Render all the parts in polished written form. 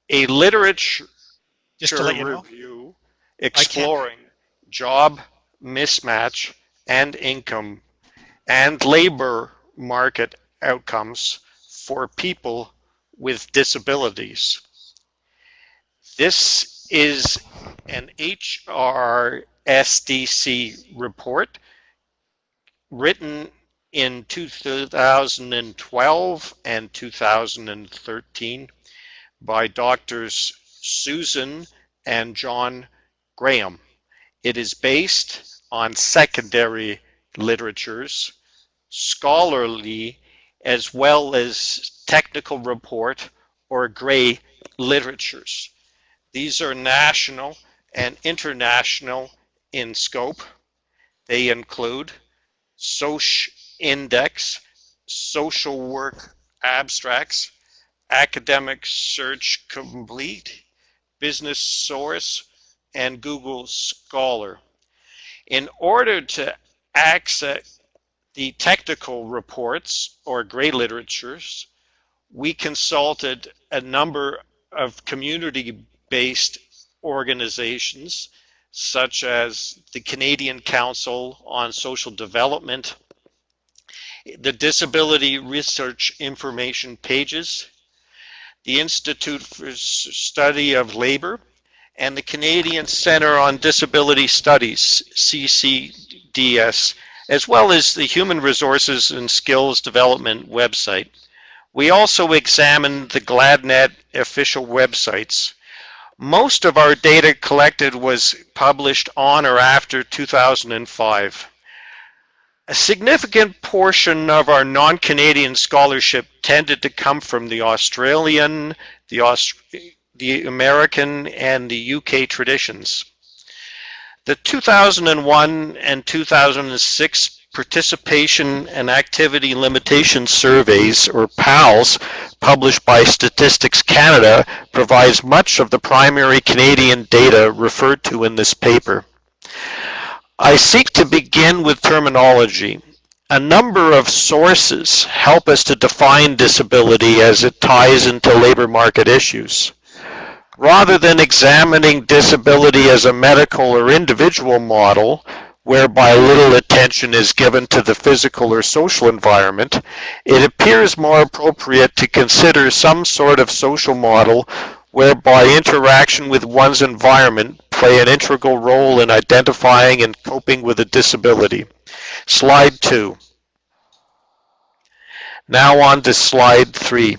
a literature Just to let you know, review I can't. exploring job mismatch and income and labor market outcomes for people with disabilities. This is an HRSDC report written in 2012 and 2013 by Doctors Susan and John Graham. It is based on secondary literatures, scholarly, as well as technical report or gray literatures. These are national and international in scope. They include Soc Index, Social Work Abstracts, Academic Search Complete, Business Source, and Google Scholar. In order to access the technical reports or gray literatures, we consulted a number of community-based organizations such as the Canadian Council on Social Development, the Disability Research Information Pages, the Institute for Study of Labor, and the Canadian Centre on Disability Studies, CCDS, as well as the Human Resources and Skills Development website. We also examined the GladNet official websites. Most of our data collected was published on or after 2005. A significant portion of our non-Canadian scholarship tended to come from the Australian, the American, and the UK traditions. The 2001 and 2006 Participation and Activity Limitation Surveys, or PALS, published by Statistics Canada, provides much of the primary Canadian data referred to in this paper. I seek to begin with terminology. A number of sources help us to define disability as it ties into labor market issues. Rather than examining disability as a medical or individual model, whereby little attention is given to the physical or social environment, it appears more appropriate to consider some sort of social model whereby interaction with one's environment play an integral role in identifying and coping with a disability. Slide 2. Now on to slide 3.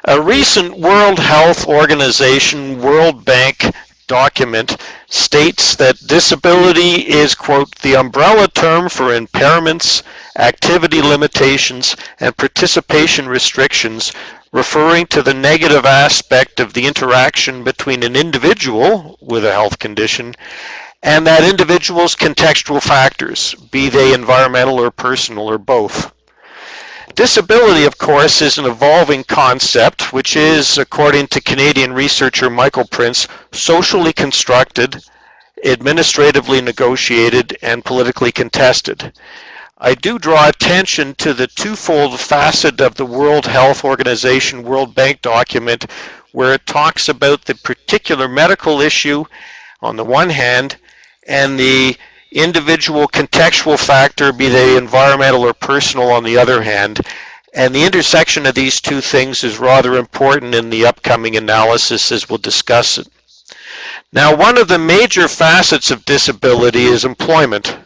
A recent World Health Organization World Bank document states that disability is, quote, the umbrella term for impairments, activity limitations, and participation restrictions, referring to the negative aspect of the interaction between an individual with a health condition and that individual's contextual factors, be they environmental or personal or both. Disability, of course, is an evolving concept, which is, according to Canadian researcher Michael Prince, socially constructed, administratively negotiated, and politically contested. I do draw attention to the twofold facet of the World Health Organization World Bank document, where it talks about the particular medical issue on the one hand, and the individual contextual factor, be they environmental or personal, on the other hand. And the intersection of these two things is rather important in the upcoming analysis, as we'll discuss it. Now, one of the major facets of disability is employment.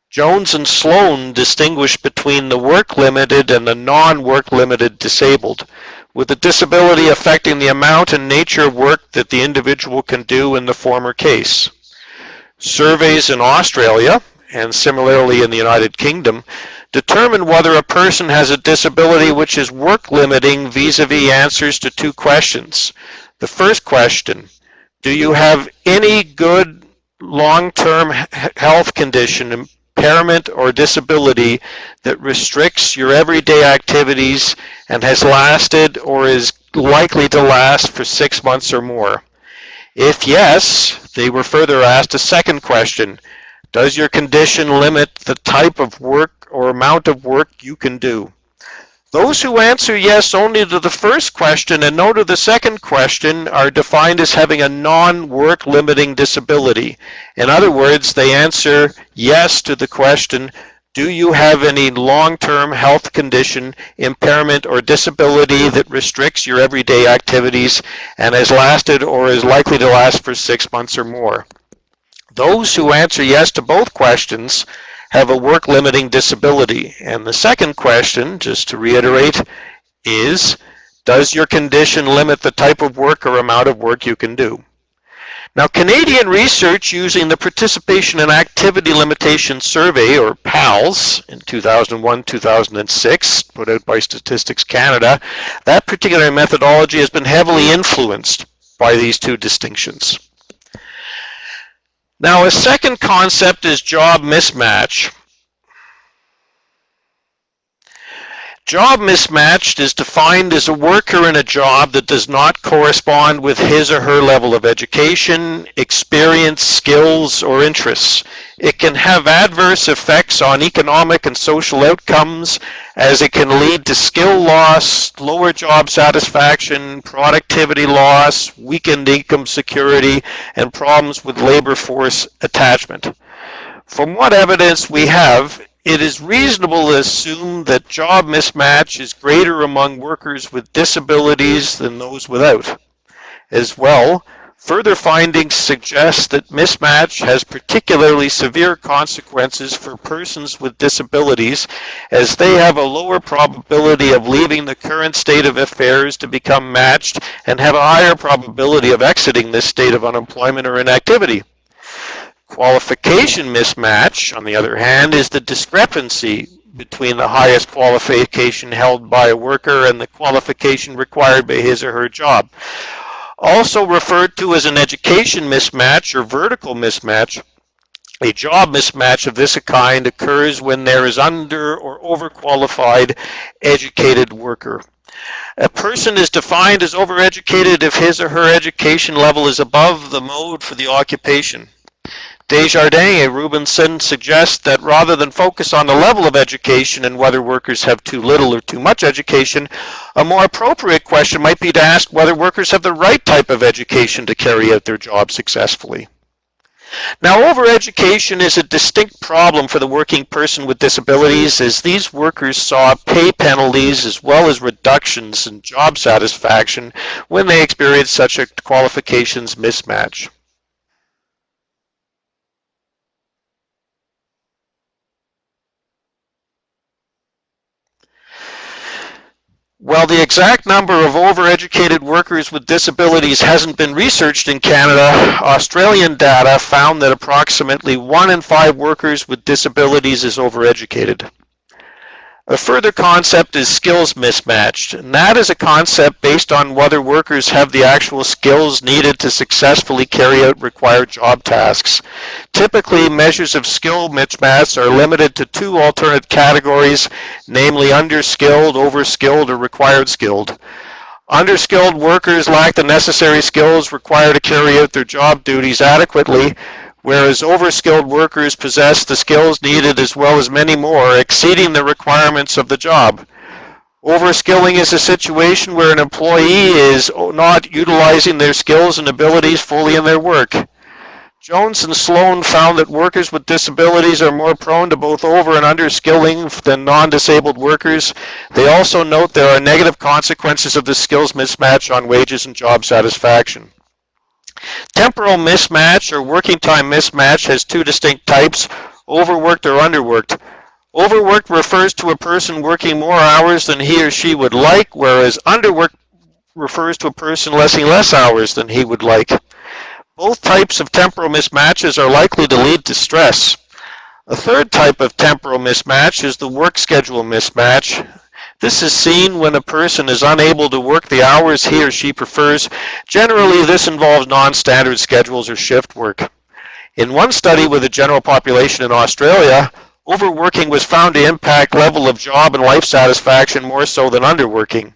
Jones and Sloan distinguish between the work-limited and the non-work-limited disabled, with the disability affecting the amount and nature of work that the individual can do in the former case. Surveys in Australia, and similarly in the United Kingdom, determine whether a person has a disability which is work-limiting vis-a-vis answers to two questions. The first question, do you have any good long-term health condition, impairment, or disability that restricts your everyday activities and has lasted or is likely to last for 6 months or more? If yes, they were further asked a second question. Does your condition limit the type of work or amount of work you can do? Those who answer yes only to the first question and no to the second question are defined as having a non-work limiting disability. In other words, they answer yes to the question, do you have any long-term health condition, impairment, or disability that restricts your everyday activities and has lasted or is likely to last for 6 months or more? Those who answer yes to both questions have a work-limiting disability. And the second question, just to reiterate, is, does your condition limit the type of work or amount of work you can do? Now, Canadian research using the Participation and Activity Limitation Survey, or PALS, in 2001-2006, put out by Statistics Canada, that particular methodology has been heavily influenced by these two distinctions. Now, a second concept is job mismatch. Job mismatched is defined as a worker in a job that does not correspond with his or her level of education, experience, skills, or interests. It can have adverse effects on economic and social outcomes, as it can lead to skill loss, lower job satisfaction, productivity loss, weakened income security, and problems with labor force attachment. From what evidence we have, it is reasonable to assume that job mismatch is greater among workers with disabilities than those without. As well, further findings suggest that mismatch has particularly severe consequences for persons with disabilities, as they have a lower probability of leaving the current state of affairs to become matched and have a higher probability of exiting this state of unemployment or inactivity. Qualification mismatch, on the other hand, is the discrepancy between the highest qualification held by a worker and the qualification required by his or her job. Also referred to as an education mismatch or vertical mismatch, a job mismatch of this kind occurs when there is under or overqualified educated worker. A person is defined as overeducated if his or her education level is above the mode for the occupation. Desjardins and Rubinson suggest that rather than focus on the level of education and whether workers have too little or too much education, a more appropriate question might be to ask whether workers have the right type of education to carry out their job successfully. Now, overeducation is a distinct problem for the working person with disabilities, as these workers saw pay penalties as well as reductions in job satisfaction when they experienced such a qualifications mismatch. While the exact number of overeducated workers with disabilities hasn't been researched in Canada, Australian data found that approximately 1 in 5 workers with disabilities is overeducated. A further concept is skills mismatch, and that is a concept based on whether workers have the actual skills needed to successfully carry out required job tasks. Typically, measures of skill mismatch are limited to 2 alternate categories, namely underskilled, overskilled, or required skilled. Underskilled workers lack the necessary skills required to carry out their job duties adequately, whereas overskilled workers possess the skills needed as well as many more, exceeding the requirements of the job. Overskilling is a situation where an employee is not utilizing their skills and abilities fully in their work. Jones and Sloan found that workers with disabilities are more prone to both over and underskilling than non-disabled workers. They also note there are negative consequences of the skills mismatch on wages and job satisfaction. Temporal mismatch or working time mismatch has 2 distinct types, overworked or underworked. Overworked refers to a person working more hours than he or she would like, whereas underworked refers to a person working less hours than he would like. Both types of temporal mismatches are likely to lead to stress. A third type of temporal mismatch is the work schedule mismatch. This is seen when a person is unable to work the hours he or she prefers. Generally, this involves non-standard schedules or shift work. In one study with the general population in Australia, overworking was found to impact level of job and life satisfaction more so than underworking.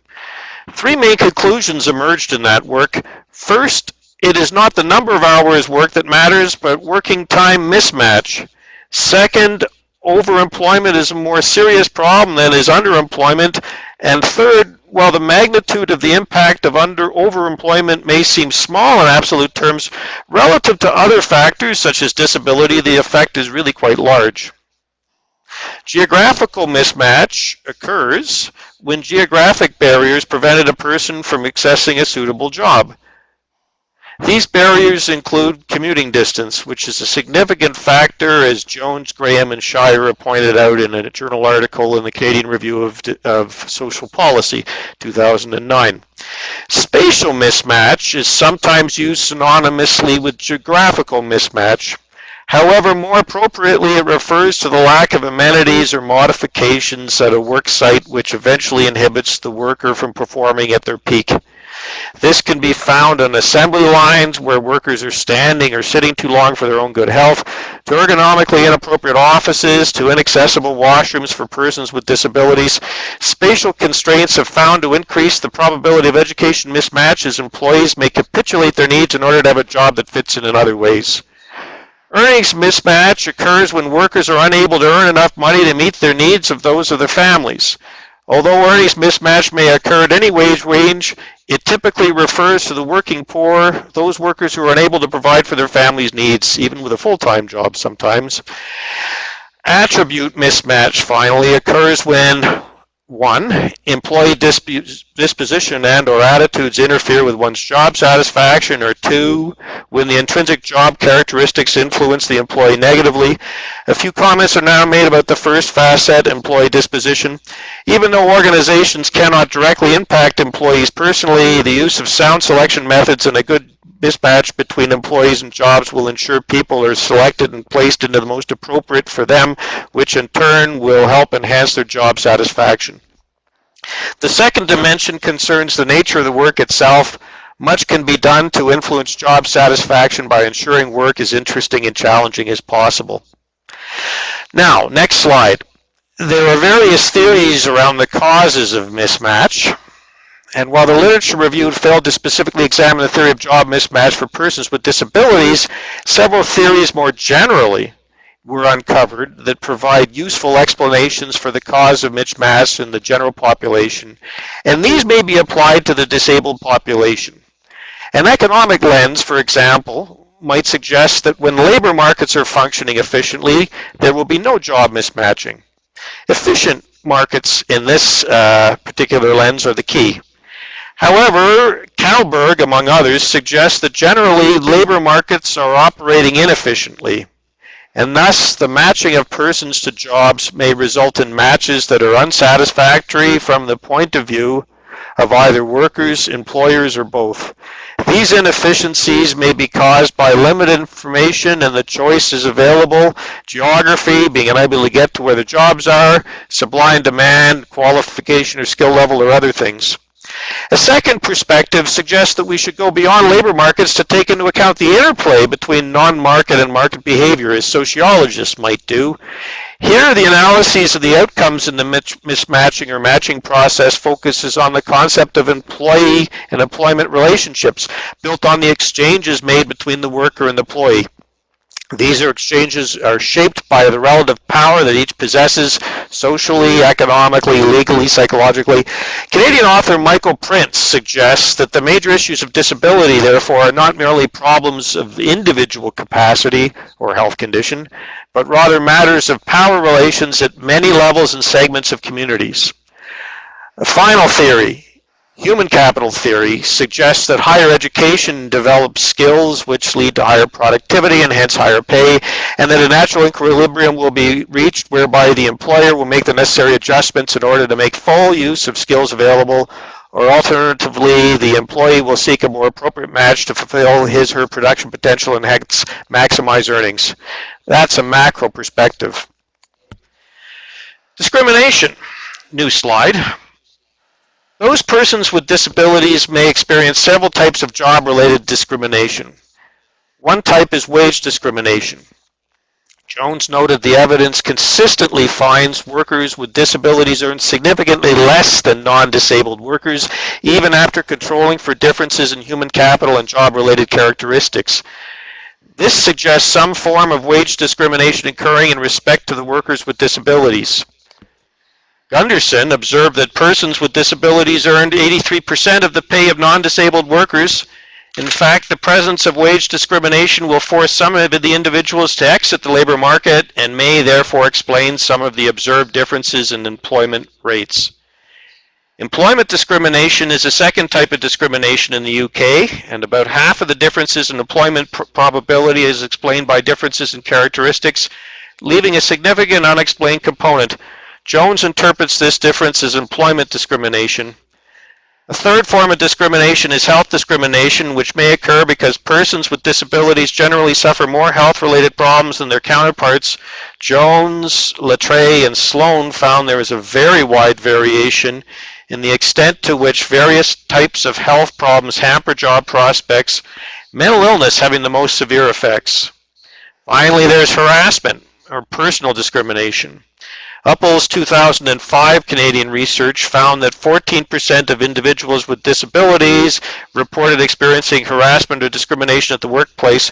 3 main conclusions emerged in that work. First, It is not the number of hours worked that matters, but working time mismatch. Second, overemployment is a more serious problem than is underemployment. And third, while the magnitude of the impact of overemployment may seem small in absolute terms, relative to other factors such as disability, the effect is really quite large. Geographical mismatch occurs when geographic barriers prevented a person from accessing a suitable job. These barriers include commuting distance, which is a significant factor, as Jones, Graham, and Shire pointed out in a journal article in the Canadian Review of Social Policy, 2009. Spatial mismatch is sometimes used synonymously with geographical mismatch. However, more appropriately, it refers to the lack of amenities or modifications at a work site which eventually inhibits the worker from performing at their peak. This can be found on assembly lines where workers are standing or sitting too long for their own good health, to ergonomically inappropriate offices, to inaccessible washrooms for persons with disabilities. Spatial constraints have found to increase the probability of education mismatch as employees may capitulate their needs in order to have a job that fits in other ways. Earnings mismatch occurs when workers are unable to earn enough money to meet their needs of those of their families. Although earnings mismatch may occur at any wage range, it typically refers to the working poor, those workers who are unable to provide for their family's needs, even with a full-time job sometimes. Attribute mismatch, finally, occurs when 1. Employee disposition and or attitudes interfere with one's job satisfaction, or 2. When the intrinsic job characteristics influence the employee negatively. A few comments are now made about the first facet, employee disposition. Even though organizations cannot directly impact employees personally, the use of sound selection methods and a good mismatch between employees and jobs will ensure people are selected and placed into the most appropriate for them, which in turn will help enhance their job satisfaction. The second dimension concerns the nature of the work itself. Much can be done to influence job satisfaction by ensuring work is interesting and challenging as possible. Now, next slide. There are various theories around the causes of mismatch. And while the literature reviewed failed to specifically examine the theory of job mismatch for persons with disabilities, several theories more generally were uncovered that provide useful explanations for the cause of mismatch in the general population, and these may be applied to the disabled population. An economic lens, for example, might suggest that when labor markets are functioning efficiently, there will be no job mismatching. Efficient markets in this particular lens are the key. However, Kalberg, among others, suggests that generally labor markets are operating inefficiently, and thus the matching of persons to jobs may result in matches that are unsatisfactory from the point of view of either workers, employers, or both. These inefficiencies may be caused by limited information and the choices available, geography, being unable to get to where the jobs are, supply and demand, qualification or skill level, or other things. A second perspective suggests that we should go beyond labor markets to take into account the interplay between non-market and market behavior, as sociologists might do. Here, the analyses of the outcomes in the mismatching or matching process focuses on the concept of employee and employment relationships built on the exchanges made between the worker and the employee. These exchanges are shaped by the relative power that each possesses socially, economically, legally, psychologically. Canadian author Michael Prince suggests that the major issues of disability, therefore, are not merely problems of individual capacity or health condition, but rather matters of power relations at many levels and segments of communities. A final theory, human capital theory, suggests that higher education develops skills which lead to higher productivity and hence higher pay, and that a natural equilibrium will be reached whereby the employer will make the necessary adjustments in order to make full use of skills available, or alternatively, the employee will seek a more appropriate match to fulfill his or her production potential and hence maximize earnings. That's a macro perspective. Discrimination. New slide. Those persons with disabilities may experience several types of job-related discrimination. One type is wage discrimination. Jones noted the evidence consistently finds workers with disabilities earn significantly less than non-disabled workers, even after controlling for differences in human capital and job-related characteristics. This suggests some form of wage discrimination occurring in respect to the workers with disabilities. Gunderson observed that persons with disabilities earned 83% of the pay of non-disabled workers. In fact, the presence of wage discrimination will force some of the individuals to exit the labor market and may therefore explain some of the observed differences in employment rates. Employment discrimination is a second type of discrimination in the UK, and about half of the differences in employment probability is explained by differences in characteristics, leaving a significant unexplained component. Jones interprets this difference as employment discrimination. A third form of discrimination is health discrimination, which may occur because persons with disabilities generally suffer more health-related problems than their counterparts. Jones, Latreille, and Sloan found there is a very wide variation in the extent to which various types of health problems hamper job prospects, mental illness having the most severe effects. Finally, there's harassment, or personal discrimination. Upple's 2005 Canadian research found that 14% of individuals with disabilities reported experiencing harassment or discrimination at the workplace,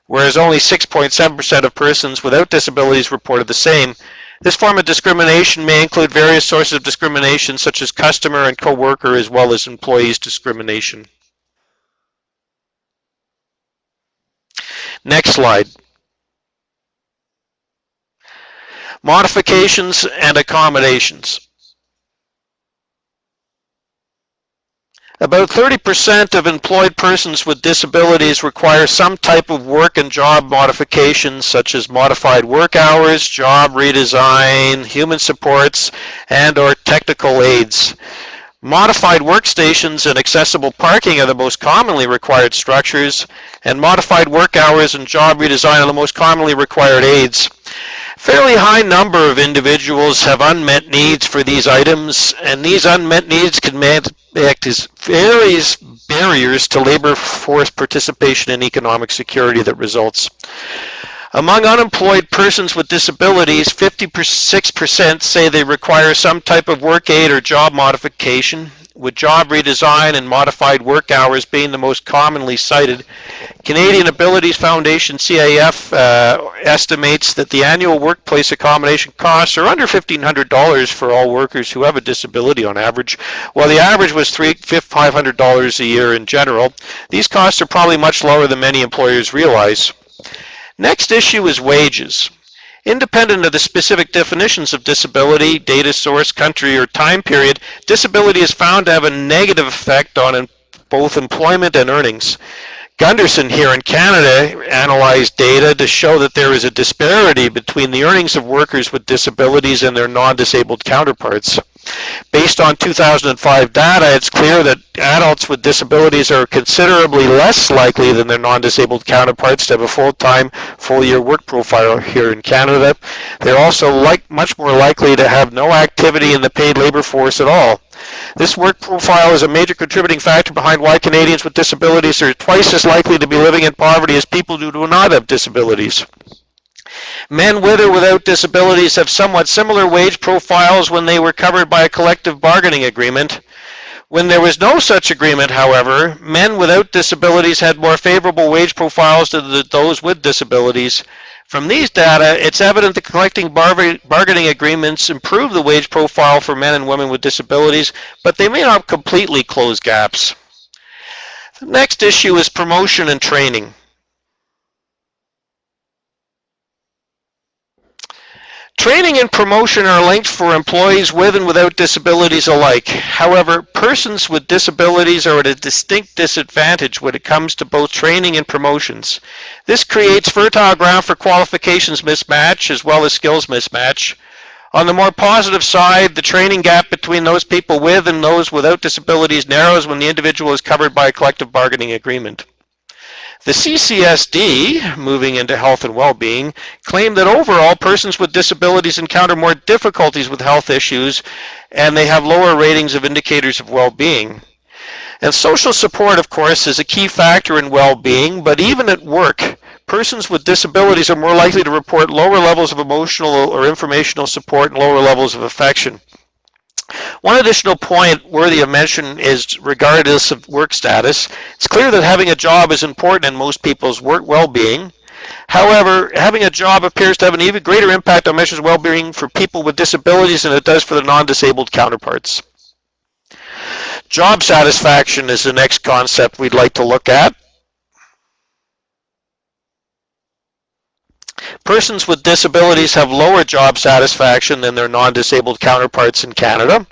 whereas only 6.7% of persons without disabilities reported the same. This form of discrimination may include various sources of discrimination, such as customer and co-worker, as well as employees discrimination. Next slide. Modifications and accommodations. About 30% of employed persons with disabilities require some type of work and job modifications, such as modified work hours, job redesign, human supports, and/or technical aids. Modified workstations and accessible parking are the most commonly required structures, and modified work hours and job redesign are the most commonly required aids. Fairly high number of individuals have unmet needs for these items, and these unmet needs can act as various barriers to labor force participation and economic security that results. Among unemployed persons with disabilities, 56% say they require some type of work aid or job modification, with job redesign and modified work hours being the most commonly cited. Canadian Abilities Foundation, CAF, estimates that the annual workplace accommodation costs are under $1,500 for all workers who have a disability on average. While the average was $500 a year in general, these costs are probably much lower than many employers realize. Next issue is wages. Independent of the specific definitions of disability, data source, country, or time period, disability is found to have a negative effect on both employment and earnings. Gunderson here in Canada analyzed data to show that there is a disparity between the earnings of workers with disabilities and their non-disabled counterparts. Based on 2005 data, it's clear that adults with disabilities are considerably less likely than their non-disabled counterparts to have a full-time, full-year work profile here in Canada. They're also much more likely to have no activity in the paid labor force at all. This work profile is a major contributing factor behind why Canadians with disabilities are twice as likely to be living in poverty as people who do not have disabilities. Men with or without disabilities have somewhat similar wage profiles when they were covered by a collective bargaining agreement. When there was no such agreement, however, men without disabilities had more favorable wage profiles than those with disabilities. From these data, it's evident that collective bargaining agreements improve the wage profile for men and women with disabilities, but they may not completely close gaps. The next issue is promotion and training. Training and promotion are linked for employees with and without disabilities alike. However, persons with disabilities are at a distinct disadvantage when it comes to both training and promotions. This creates fertile ground for qualifications mismatch as well as skills mismatch. On the more positive side, the training gap between those people with and those without disabilities narrows when the individual is covered by a collective bargaining agreement. The CCSD, moving into health and well-being, claimed that overall persons with disabilities encounter more difficulties with health issues and they have lower ratings of indicators of well-being. And social support, of course, is a key factor in well-being, but even at work, persons with disabilities are more likely to report lower levels of emotional or informational support and lower levels of affection. One additional point worthy of mention is regardless of work status, it's clear that having a job is important in most people's work well-being. However, having a job appears to have an even greater impact on measures of well-being for people with disabilities than it does for their non-disabled counterparts. Job satisfaction is the next concept we'd like to look at. Persons with disabilities have lower job satisfaction than their non-disabled counterparts in Canada,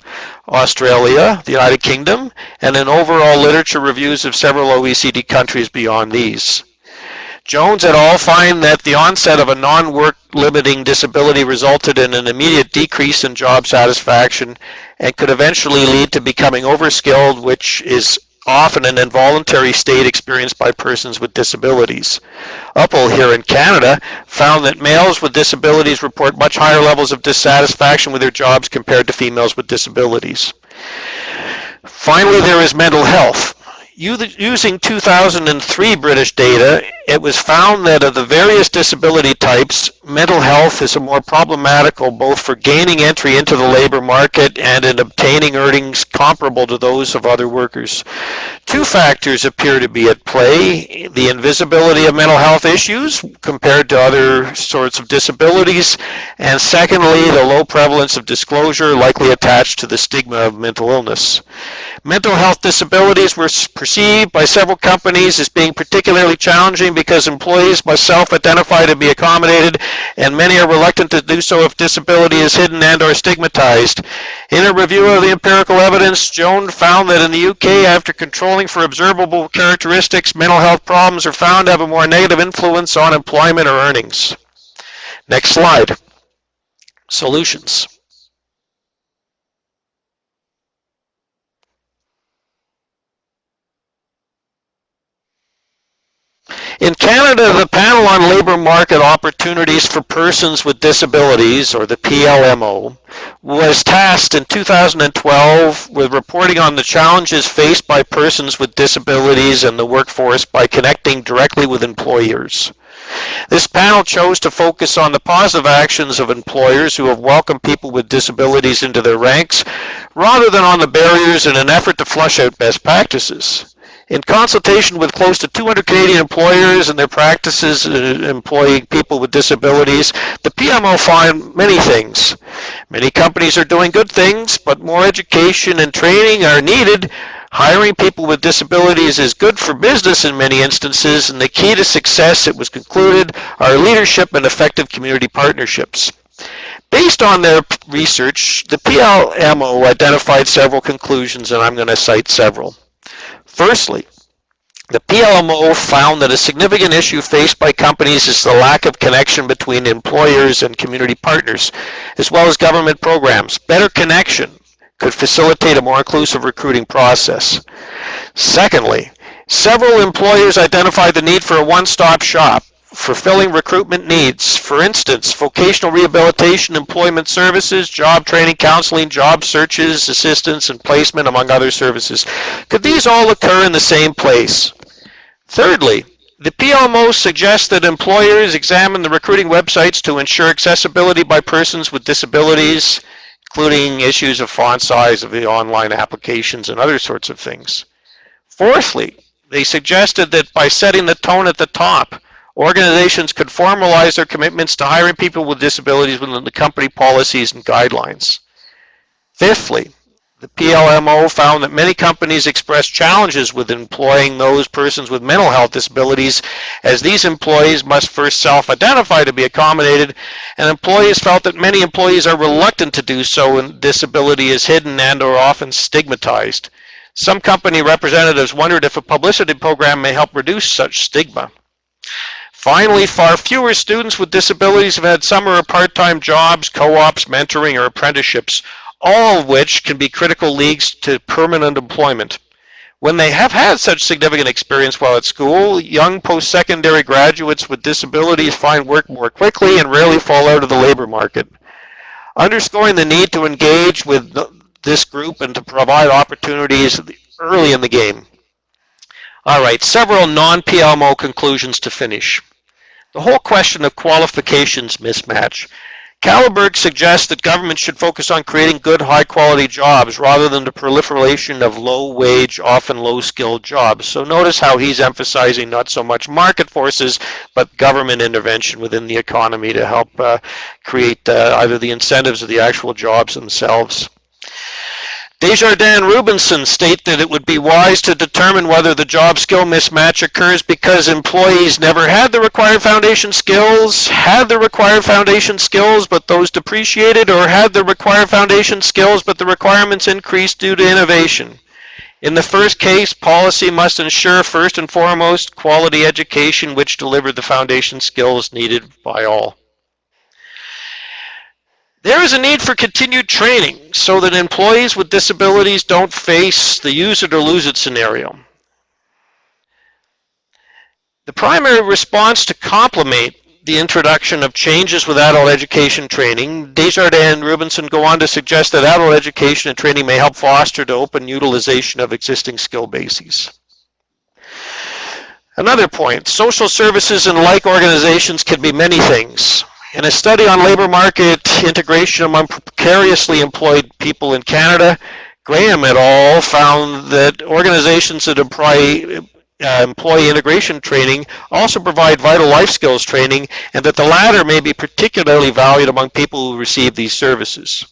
Australia, the United Kingdom, and in overall literature reviews of several OECD countries beyond these. Jones et al. Find that the onset of a non-work limiting disability resulted in an immediate decrease in job satisfaction and could eventually lead to becoming overskilled, which is often an involuntary state experienced by persons with disabilities. Uppel here in Canada found that males with disabilities report much higher levels of dissatisfaction with their jobs compared to females with disabilities. Finally, there is mental health. Using 2003 British data, it was found that of the various disability types, mental health is a more problematical both for gaining entry into the labor market and in obtaining earnings comparable to those of other workers. Two factors appear to be at play: the invisibility of mental health issues compared to other sorts of disabilities, and secondly, the low prevalence of disclosure likely attached to the stigma of mental illness. Mental health disabilities were perceived by several companies as being particularly challenging because employees must self-identify to be accommodated, and many are reluctant to do so if disability is hidden and or stigmatized. In a review of the empirical evidence, Jones found that in the UK, after controlling for observable characteristics, mental health problems are found to have a more negative influence on employment or earnings. Next slide. Solutions. In Canada, the Panel on Labour Market Opportunities for Persons with Disabilities, or the PLMO, was tasked in 2012 with reporting on the challenges faced by persons with disabilities in the workforce by connecting directly with employers. This panel chose to focus on the positive actions of employers who have welcomed people with disabilities into their ranks, rather than on the barriers in an effort to flush out best practices. In consultation with close to 200 Canadian employers and their practices employing people with disabilities, the PMO found many things. Many companies are doing good things, but more education and training are needed. Hiring people with disabilities is good for business in many instances, and the key to success, it was concluded, are leadership and effective community partnerships. Based on their research, the PLMO identified several conclusions, and I'm going to cite several. Firstly, the PLMO found that a significant issue faced by companies is the lack of connection between employers and community partners, as well as government programs. Better connection could facilitate a more inclusive recruiting process. Secondly, several employers identified the need for a one-stop shop, fulfilling recruitment needs. For instance, vocational rehabilitation, employment services, job training, counseling, job searches, assistance, and placement, among other services. Could these all occur in the same place? Thirdly, the PLMO suggests that employers examine the recruiting websites to ensure accessibility by persons with disabilities, including issues of font size of the online applications and other sorts of things. Fourthly, they suggested that by setting the tone at the top, organizations could formalize their commitments to hiring people with disabilities within the company policies and guidelines. Fifthly, the PLMO found that many companies express challenges with employing those persons with mental health disabilities, as these employees must first self-identify to be accommodated, and employees felt that many employees are reluctant to do so when disability is hidden and or often stigmatized. Some company representatives wondered if a publicity program may help reduce such stigma. Finally, far fewer students with disabilities have had summer or part-time jobs, co-ops, mentoring, or apprenticeships, all of which can be critical leads to permanent employment. When they have had such significant experience while at school, young post-secondary graduates with disabilities find work more quickly and rarely fall out of the labor market. Underscoring the need to engage with this group and to provide opportunities early in the game. All right, several non-PLMO conclusions to finish. The whole question of qualifications mismatch. Kallenberg suggests that government should focus on creating good, high-quality jobs rather than the proliferation of low-wage, often low-skilled jobs. So notice how he's emphasizing not so much market forces, but government intervention within the economy to help create either the incentives or the actual jobs themselves. Desjardins and Rubinson state that it would be wise to determine whether the job-skill mismatch occurs because employees never had the required foundation skills, had the required foundation skills but those depreciated, or had the required foundation skills but the requirements increased due to innovation. In the first case, policy must ensure first and foremost quality education which delivered the foundation skills needed by all. There is a need for continued training so that employees with disabilities don't face the use it or lose it scenario. The primary response to complement the introduction of changes with adult education training, Desjardins and Rubinson go on to suggest that adult education and training may help foster the open utilization of existing skill bases. Another point, social services and like organizations can be many things. In a study on labor market integration among precariously employed people in Canada, Graham et al. Found that organizations that employee integration training also provide vital life skills training, and that the latter may be particularly valued among people who receive these services.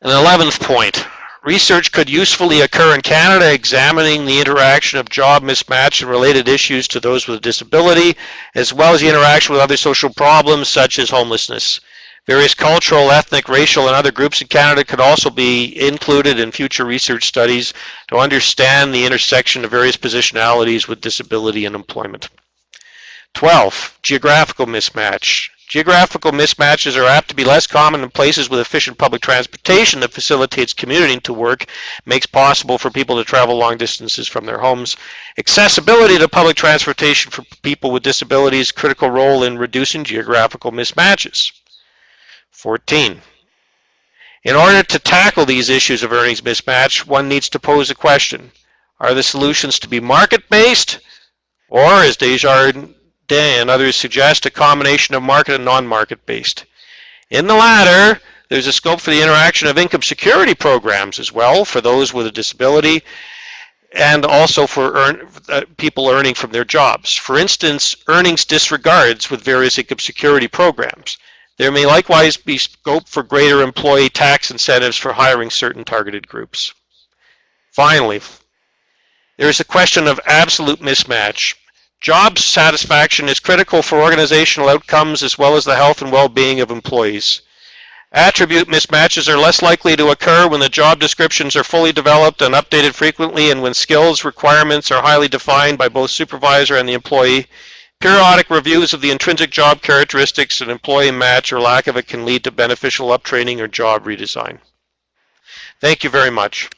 An 11th point. Research could usefully occur in Canada examining the interaction of job mismatch and related issues to those with disability, as well as the interaction with other social problems such as homelessness. Various cultural, ethnic, racial, and other groups in Canada could also be included in future research studies to understand the intersection of various positionalities with disability and employment. 12. Geographical mismatch. Geographical mismatches are apt to be less common in places with efficient public transportation that facilitates commuting to work, makes possible for people to travel long distances from their homes. Accessibility to public transportation for people with disabilities, critical role in reducing geographical mismatches. 14. In order to tackle these issues of earnings mismatch, one needs to pose a question. Are the solutions to be market-based, or, as Desjardins and others suggest, a combination of market and non-market based? In the latter, there's a scope for the interaction of income security programs as well for those with a disability, and also for people earning from their jobs. For instance, earnings disregards with various income security programs. There may likewise be scope for greater employee tax incentives for hiring certain targeted groups. Finally, there is a question of absolute mismatch. Job satisfaction is critical for organizational outcomes as well as the health and well-being of employees. Attribute mismatches are less likely to occur when the job descriptions are fully developed and updated frequently, and when skills requirements are highly defined by both supervisor and the employee. Periodic reviews of the intrinsic job characteristics and employee match or lack of it can lead to beneficial uptraining or job redesign. Thank you very much.